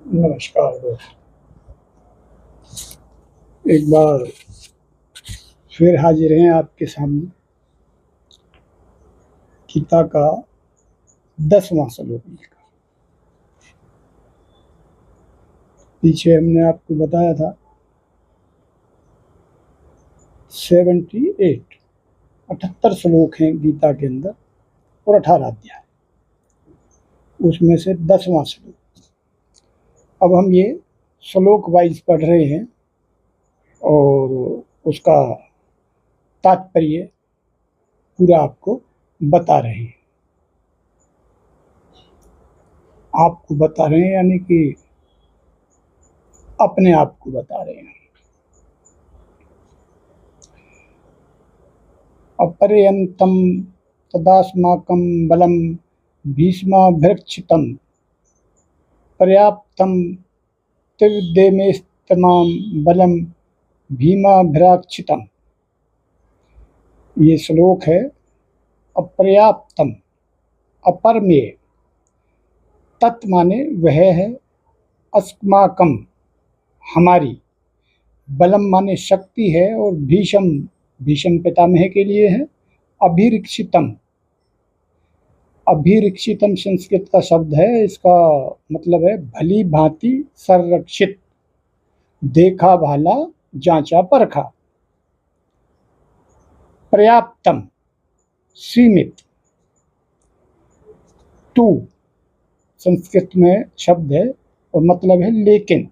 नमस्कार दोस्त। एक बार फिर हाजिर हैं आपके सामने गीता का 10वां श्लोक लेकर। पीछे हमने आपको बताया था 78 श्लोक हैं गीता के अंदर और 18 अध्याय, उसमें से 10वां श्लोक। अब हम ये श्लोक वाइज पढ़ रहे हैं और उसका तात्पर्य पूरा आपको बता रहे हैं। आपको बता रहे हैं यानी कि अपने आप को बता रहे हैं। अपर्यन्तं तदास्माकं बलं भीष्माभिरक्षितं पर्याप्तं त्रिविद्यमेस्तमां बलं भीमाभिरक्षितं। ये श्लोक है। अपर्याप्तम, अपरमेय, तत् माने वह है, अस्माकम हमारी, बलम माने शक्ति है और भीषम भीषम पितामह के लिए है, अभिरक्षितम। अभिरक्षितम संस्कृत का शब्द है, इसका मतलब है भली भांति संरक्षित, देखा भाला, जांचा परखा। पर्याप्तम सीमित, टू संस्कृत में शब्द है और मतलब है लेकिन।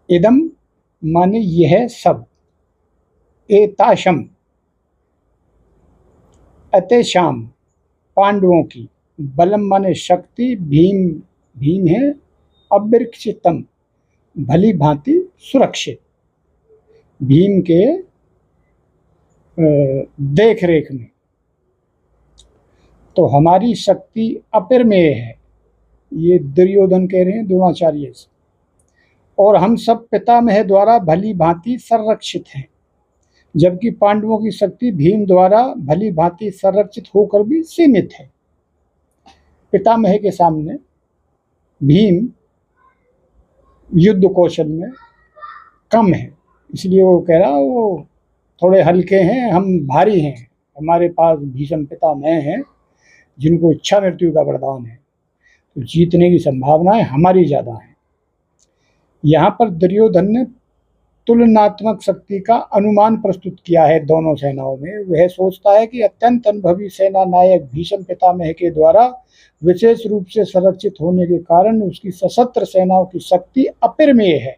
इदम माने यह सब, एताशम अतेशाम पांडवों की, बलम माने शक्ति, भीम भीम है, अभिरक्षितम भली भांति सुरक्षित, भीम के देख रेख में। तो हमारी शक्ति अपरिमेय है, ये दुर्योधन कह रहे हैं द्रोणाचार्य से, और हम सब पितामह द्वारा भली भांति संरक्षित हैं, जबकि पांडवों की शक्ति भीम द्वारा भली भांति संरक्षित होकर भी सीमित है। पितामह के सामने भीम युद्ध कौशल में कम है, इसलिए वो कह रहा वो थोड़े हल्के हैं, हम भारी हैं। हमारे पास भीष्म पितामह हैं जिनको इच्छा मृत्यु का वरदान है, तो जीतने की संभावनाएं हमारी ज़्यादा हैं। यहाँ पर दुर्योधन ने तुलनात्मक शक्ति का अनुमान प्रस्तुत किया है दोनों सेनाओं में। वह सोचता है कि अत्यंत अनुभवी सेना नायक भीष्म पितामह के द्वारा विशेष रूप से संरक्षित होने के कारण उसकी सशस्त्र सेनाओं की शक्ति अपरिमेय है।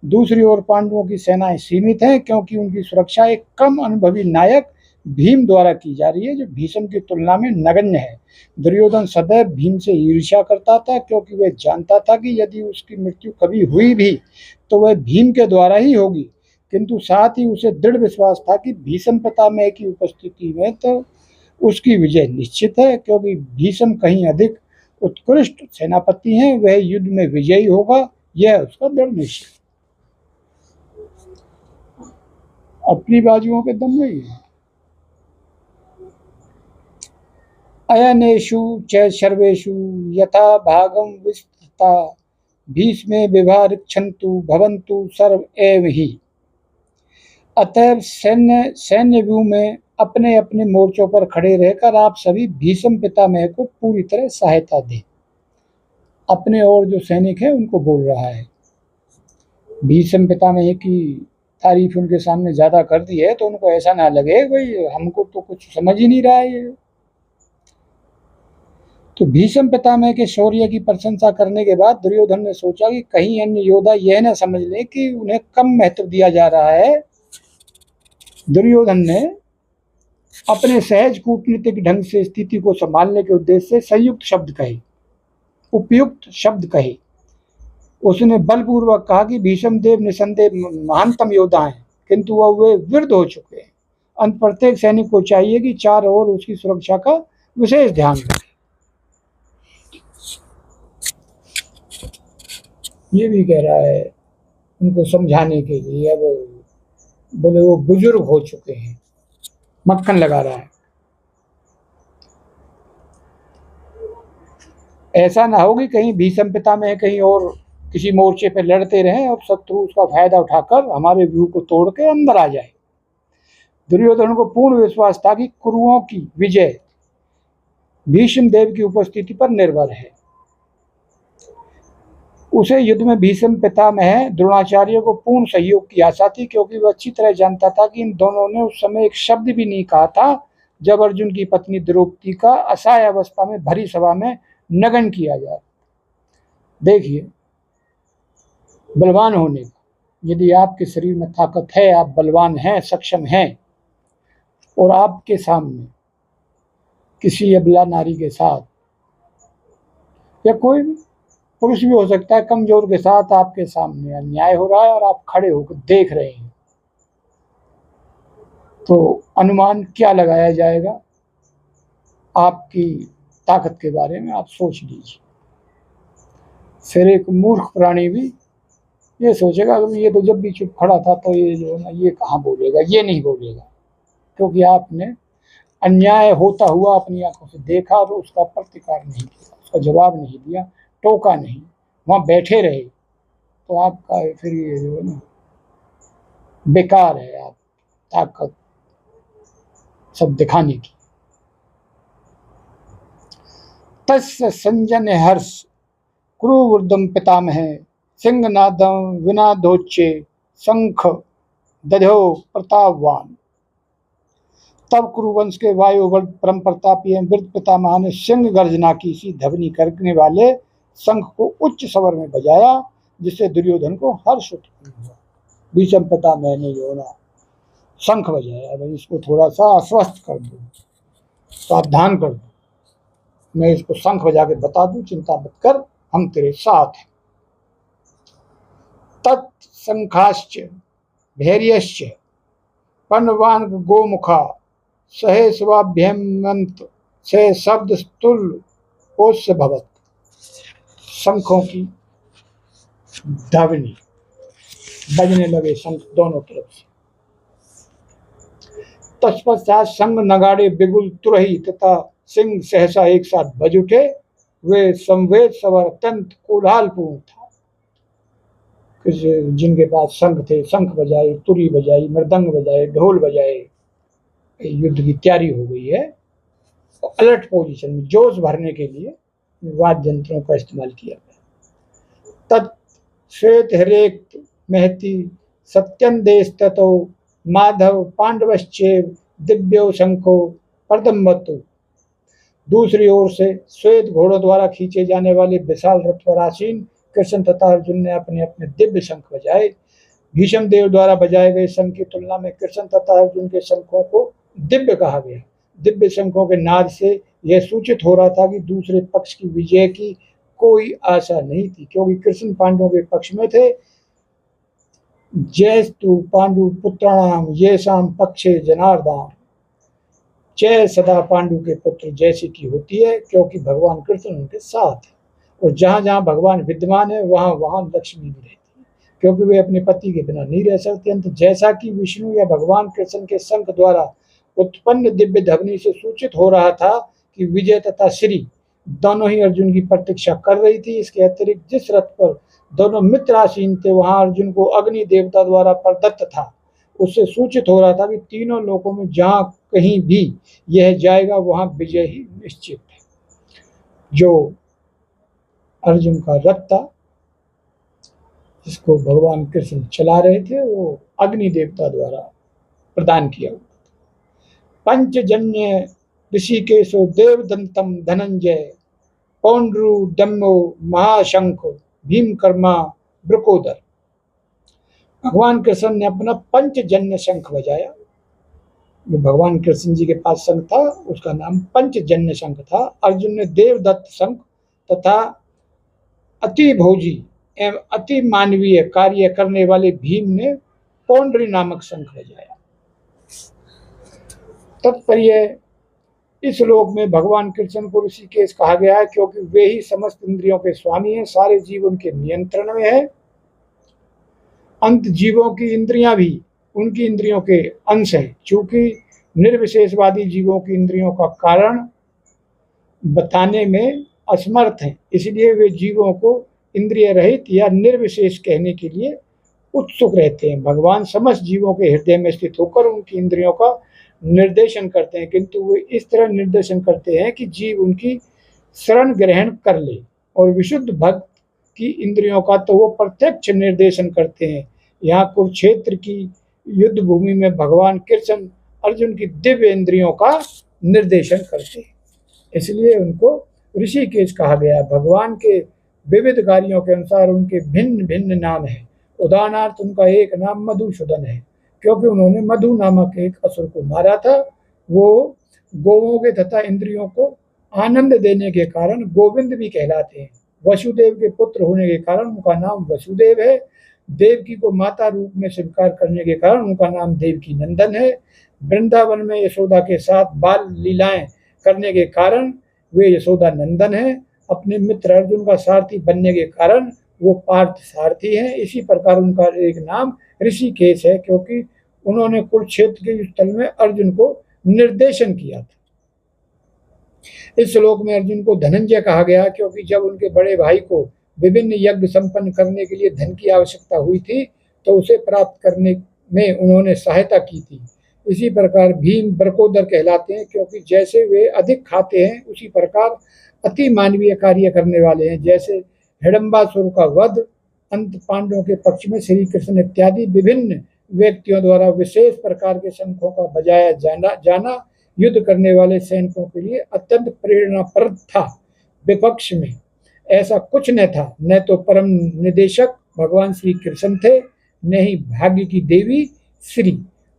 दूसरी ओर पांडवों की सेनाएं सीमित हैं, क्योंकि उनकी सुरक्षा एक कम अनुभवी नायक भीम द्वारा की जा रही है, जो भीष्म की तुलना में नगण्य है। दुर्योधन सदैव भीम से ईर्ष्या करता था, क्योंकि वह जानता था कि यदि उसकी मृत्यु कभी हुई भी तो वह भीम के द्वारा ही होगी, किंतु साथ ही उसे दृढ़ विश्वास था कि भीष्म पितामह की उपस्थिति में तो उसकी विजय निश्चित है, क्योंकि भीष्म कहीं अधिक उत्कृष्ट सेनापति हैं, वह युद्ध में विजयी होगा, यह उसका दृढ़ निश्चय। अपनी बाजुओं के दम नहीं है। अयनेषु च सर्वेषु यथा भागम विस्तता भीष्मे विभारिच्छन्तु भवन्तु सर्व एव ही। अतएव सैन्य व्यूह में अपने अपने मोर्चों पर खड़े रहकर आप सभी भीष्म पितामह को पूरी तरह सहायता दें। अपने और जो सैनिक हैं उनको बोल रहा है। भीष्म पितामह की तारीफ उनके सामने ज़्यादा कर दी है तो उनको ऐसा ना लगे भाई हमको तो कुछ समझ ही नहीं रहा है ये। तो भीष्म पितामह के शौर्य की प्रशंसा करने के बाद दुर्योधन ने सोचा कि कहीं अन्य योद्धा यह न समझ ले कि उन्हें कम महत्व दिया जा रहा है। दुर्योधन ने अपने सहज कूटनीतिक ढंग से स्थिति को संभालने के उद्देश्य से संयुक्त शब्द कहे, उपयुक्त शब्द कहे। उसने बलपूर्वक कहा कि भीष्म देव निसंदेह महानतम योद्धा हैं, किंतु वह वे वृद्ध हो चुके हैं। अंत प्रत्येक सैनिक को चाहिए कि चारों ओर उसकी सुरक्षा का विशेष ध्यान रखे। ये भी कह रहा है उनको समझाने के लिए। अब बोले वो बुजुर्ग हो चुके हैं, मक्खन लगा रहा है। ऐसा ना हो कि कहीं भीष्म पितामह कहीं और किसी मोर्चे पे लड़ते रहें और शत्रु उसका फायदा उठाकर हमारे व्यू को तोड़ के अंदर आ जाए। दुर्योधन को पूर्ण विश्वास था कि कुरुओं की विजय भीष्म देव की उपस्थिति पर निर्भर है। उसे युद्ध में भीष्म पितामह द्रोणाचार्य को पूर्ण सहयोग की आशा थी, क्योंकि वह अच्छी तरह जानता था कि इन दोनों ने उस समय एक शब्द भी नहीं कहा था जब अर्जुन की पत्नी द्रौपदी का असहाय अवस्था में भरी सभा में नगन किया जाए। देखिए, बलवान होने का, यदि आपके शरीर में ताकत है, आप बलवान हैं, सक्षम हैं, और आपके सामने किसी अबला नारी के साथ या कोई भी पुरुष भी हो सकता है कमजोर के साथ आपके सामने अन्याय हो रहा है और आप खड़े होकर देख रहे हैं, तो अनुमान क्या लगाया जाएगा आपकी ताकत के बारे में, आप सोच लीजिए। फिर एक मूर्ख प्राणी भी ये सोचेगा कि ये तो जब भी चुप खड़ा था तो ये जो है ना, ये कहाँ बोलेगा, ये नहीं बोलेगा, क्योंकि आपने अन्याय होता हुआ अपनी आंखों से देखा और उसका प्रतिकार नहीं किया, उसका जवाब नहीं दिया, टोका नहीं, वहाँ बैठे रहे, तो आपका फिर ये जो है ना बेकार है आप ताकत सब दिखाने की। तस्य संजन हर्ष क्रूवृद्धम पितामह सिंहनादम विनादोच्चे शंख दधो प्रतापवान। तब कुरुवंश के वायुवल परम प्रतापी एवं वृद्ध पितामह ने सिंह गर्जना की सी ध्वनि करने वाले शंख को उच्च स्वर में बजाया, जिससे दुर्योधन को हर्ष उत्पन्न हुआ। भीष्म पितामह ने जो ना शंख बजाया, भाई इसको थोड़ा सा आश्वस्त कर दो, सावधान कर दो, मैं इसको शंख बजा के बता दूं, चिंता मत कर, हम तेरे साथ हैं। तत्शंखाश्च भैर्यश्च पन्नवान गोमुखा सहे स्वाभ्यमंत से शब्द स्तुल ओस्य भवत। शंखों की ध्वनि बजने लगे, शंख दोनों तरफ से। तत्पश्चात संग नगाड़े बिगुल तुरही तथा सिंह सहसा एक साथ बज उठे। वे संवेद सवर अत्यंत कोलाहलपूर्ण था। जिनके पास शंख थे, शंख बजाए, तुरी बजाई, मृदंग बजाए, ढोल बजाए, युद्ध की तैयारी हो गई है। अलर्ट पोजीशन में जोश भरने के लिए वाद्य यंत्रों का इस्तेमाल किया गया। तत् श्वेत हरेक महती सत्यंदेश ततो माधव पांडवश्चेव दिव्यो शंखो प्रदम्बतु। दूसरी ओर से श्वेत घोड़ों द्वारा खींचे जाने वाले विशाल रथ पर आसीन कृष्ण तथा अर्जुन ने अपने अपने दिव्य शंख बजाए। भीष्म देव द्वारा बजाए गए शंख की तुलना में कृष्ण तथा अर्जुन के शंखों को दिव्य कहा गया। दिव्य शंखों के नाद से यह सूचित हो रहा था कि दूसरे पक्ष की विजय की कोई आशा नहीं थी, क्योंकि कृष्ण पांडवों के पक्ष में थे। जयस्तु पांडु पुत्राणाम येषाम पक्षे जनार्दन। जय सदा पांडु के पुत्र जैसी की होती है, क्योंकि भगवान कृष्ण उनके साथ है, और जहाँ जहाँ भगवान विद्यमान है वहाँ वहाँ लक्ष्मी भी रहती है, क्योंकि वे अपने पति के बिना नहीं रह सकते। अंत जैसा कि विष्णु या भगवान कृष्ण के शंख द्वारा उत्पन्न दिव्य ध्वनि से सूचित हो रहा था कि विजय तथा श्री दोनों ही अर्जुन की प्रतीक्षा कर रही थी। इसके अतिरिक्त जिस रथ पर दोनों मित्र आसीन थे वहां अर्जुन को अग्नि देवता द्वारा प्रदत्त था। उससे सूचित हो रहा था कि तीनों लोकों में जहां कहीं भी यह जाएगा वहां विजय ही निश्चित है। जो अर्जुन का रथ था जिसको भगवान कृष्ण चला रहे थे वो अग्नि देवता द्वारा प्रदान किया हुआ। पंचजन्य ऋषिकेशो देवदंतम धनंजय पौंड्रु दम्मो महाशंख भीमकर्मा ब्रकोदर। भगवान कृष्ण ने अपना पंचजन्य शंख बजाया। जो भगवान कृष्ण जी के पास शंख था उसका नाम पंचजन्य शंख था। अर्जुन ने देवदत्त शंख तथा अति भोजी एवं अति मानवीय कार्य करने वाले भीम ने पौंड्री नामक शंख बजाया। तात्पर्य, इस श्लोक में भगवान कृष्ण को ऋषिकेश कहा गया है क्योंकि वे ही समस्त इंद्रियों के स्वामी हैं, सारे जीव उनके नियंत्रण में है। अंत जीवों की इंद्रियां भी उनकी इंद्रियों के अंश हैं। चूंकि निर्विशेषवादी जीवों की इंद्रियों का कारण बताने में असमर्थ हैं, इसलिए वे जीवों को इंद्रिय रहित या निर्विशेष कहने के लिए उत्सुक रहते हैं। भगवान समस्त जीवों के हृदय में स्थित होकर उनकी इंद्रियों का निर्देशन करते हैं, किंतु वे इस तरह निर्देशन करते हैं कि जीव उनकी शरण ग्रहण कर ले, और विशुद्ध भक्त की इंद्रियों का तो वो प्रत्यक्ष निर्देशन करते हैं। यहाँ कुरुक्षेत्र की युद्ध भूमि में भगवान कृष्ण अर्जुन की दिव्य इंद्रियों का निर्देशन करते हैं, इसलिए उनको ऋषिकेश कहा गया। भगवान के विविध कार्यों के अनुसार उनके भिन्न भिन्न नाम हैं। उदाहरणार्थ उनका एक नाम मधुसूदन है, क्योंकि उन्होंने मधु नामक एक असुर को मारा था। वो गोवों के तथा इंद्रियों को आनंद देने के कारण गोविंद भी कहलाते हैं। वसुदेव के पुत्र होने के कारण उनका नाम वसुदेव है। देवकी को माता रूप में स्वीकार करने के कारण उनका नाम देवकी नंदन है। वृंदावन में यशोदा के साथ बाल लीलाएं करने के कारण वे यशोदा नंदन हैं। अपने मित्र अर्जुन का सारथी बनने के कारण वो पार्थ सारथी हैं। इसी प्रकार उनका एक नाम ऋषिकेश है, क्योंकि उन्होंने कुरुक्षेत्र के स्थल में अर्जुन को निर्देशन किया था। इस श्लोक में अर्जुन को धनंजय कहा गया, क्योंकि जब उनके बड़े भाई को विभिन्न यज्ञ संपन्न करने के लिए धन की आवश्यकता हुई थी, तो उसे प्राप्त करने में उन्होंने सहायता की थी। इसी प्रकार भीम बरकोदर कहलाते हैं, क्योंकि जैसे वे अधिक खाते हैं, उसी प्रकार अति मानवीय कार्य करने वाले हैं। जैसे हिडम्बासुर का वध, अंत पांडवों के पक्ष में श्री कृष्ण इत्यादि विभिन्न व्यक्तियों द्वारा विशेष प्रकार के शंखों का बजाया जाना युद्ध करने वाले सैनिकों के लिए अत्यंत प्रेरणाप्रद था। विपक्ष में ऐसा कुछ न था, न तो परम निदेशक भगवान श्री कृष्ण थे, न ही भाग्य की देवी श्री।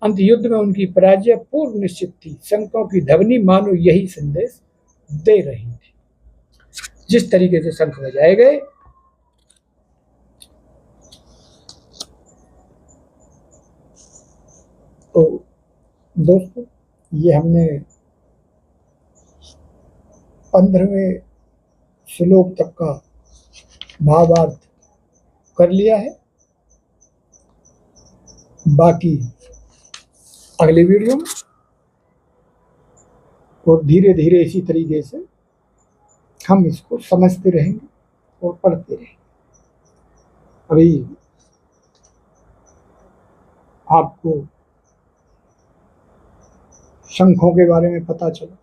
अंत युद्ध में उनकी पराजय पूर्व निश्चित थी। शंखों की ध्वनि मानो यही संदेश दे रही थी। जिस तरीके से शंख बजाए गए, तो दोस्तों ये हमने 15वें श्लोक तक का भावार्थ कर लिया है। बाकी अगले वीडियो में और धीरे धीरे इसी तरीके से हम इसको समझते रहेंगे और पढ़ते रहेंगे। अभी आपको शंखों के बारे में पता चला।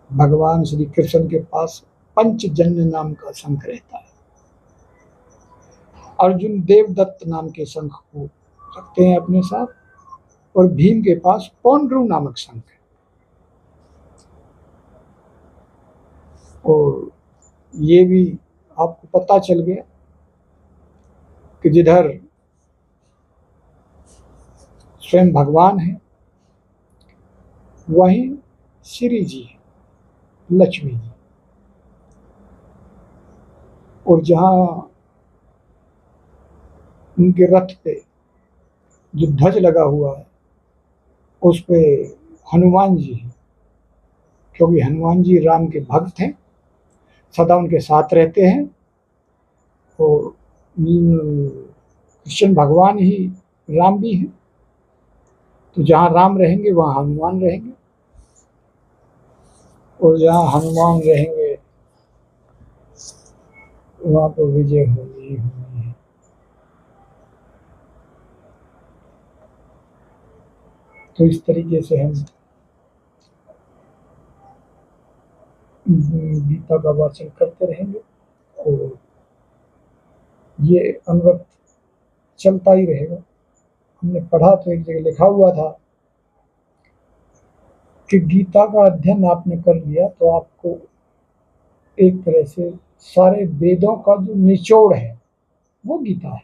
भगवान श्री कृष्ण के पास पंचजन्य नाम का शंख रहता है। अर्जुन देवदत्त नाम के शंख को रखते हैं अपने साथ, और भीम के पास पौंड्रू नामक शंख है। और ये भी आपको पता चल गया कि जिधर स्वयं भगवान है, वहीं श्री जी है, लक्ष्मी जी। और जहाँ उनके रथ पे जो ध्वज लगा हुआ है, उस पे हनुमान जी हैं, क्योंकि हनुमान जी राम के भक्त हैं, सदा उनके साथ रहते हैं। और कृष्ण भगवान ही राम भी हैं, तो जहाँ राम रहेंगे वहाँ हनुमान रहेंगे, और जहाँ हनुमान रहेंगे वहाँ पर विजय होनी ही होनी है। तो इस तरीके से हम गीता का वाचन करते रहेंगे, और ये अनवरत चलता ही रहेगा। हमने पढ़ा तो एक जगह लिखा हुआ था कि गीता का अध्ययन आपने कर लिया तो आपको एक तरह से सारे वेदों का जो निचोड़ है वो गीता है।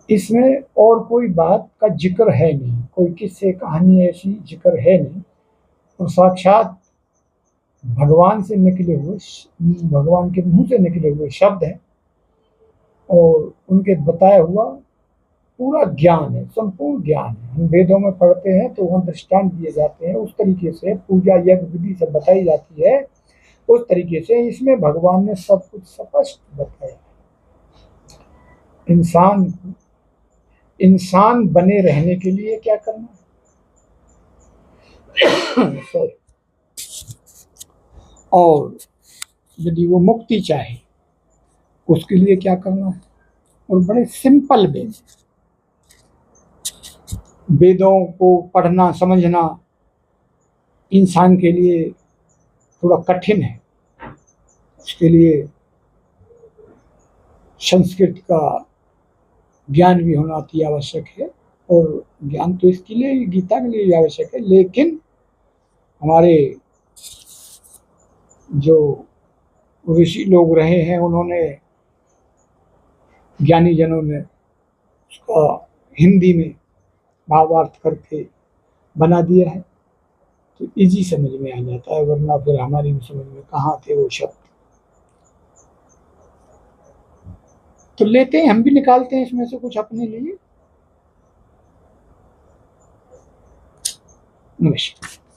इसमें और कोई बात का जिक्र है नहीं, कोई किस्से कहानी ऐसी जिक्र है नहीं, और साक्षात भगवान से निकले हुए, भगवान के मुंह से निकले हुए शब्द हैं, और उनके बताया हुआ पूरा ज्ञान है, संपूर्ण ज्ञान है। हम वेदों में पढ़ते हैं तो वहाँ दृष्टांत दिए जाते हैं, उस तरीके से पूजा यज्ञ विधि सब बताई जाती है, उस तरीके से इसमें भगवान ने सब कुछ स्पष्ट बताया। इंसान बने रहने के लिए क्या करना है। सॉरी, और यदि वो मुक्ति चाहे उसके लिए क्या करना है। और बड़े सिंपल वेद, वेदों को पढ़ना समझना इंसान के लिए थोड़ा कठिन है। उसके लिए संस्कृत का ज्ञान भी होना अति आवश्यक है, और ज्ञान तो इसके लिए, गीता के लिए भी आवश्यक है। लेकिन हमारे जो ऋषि लोग रहे हैं, उन्होंने, ज्ञानी जनों ने उसका हिंदी में भावार्थ करके बना दिया है, तो इजी समझ में आ जाता है, वरना फिर हमारी समझ में कहाँ थे वो शब्द। तो लेते हैं, हम भी निकालते हैं इसमें से कुछ अपने लिए। नमस्कार।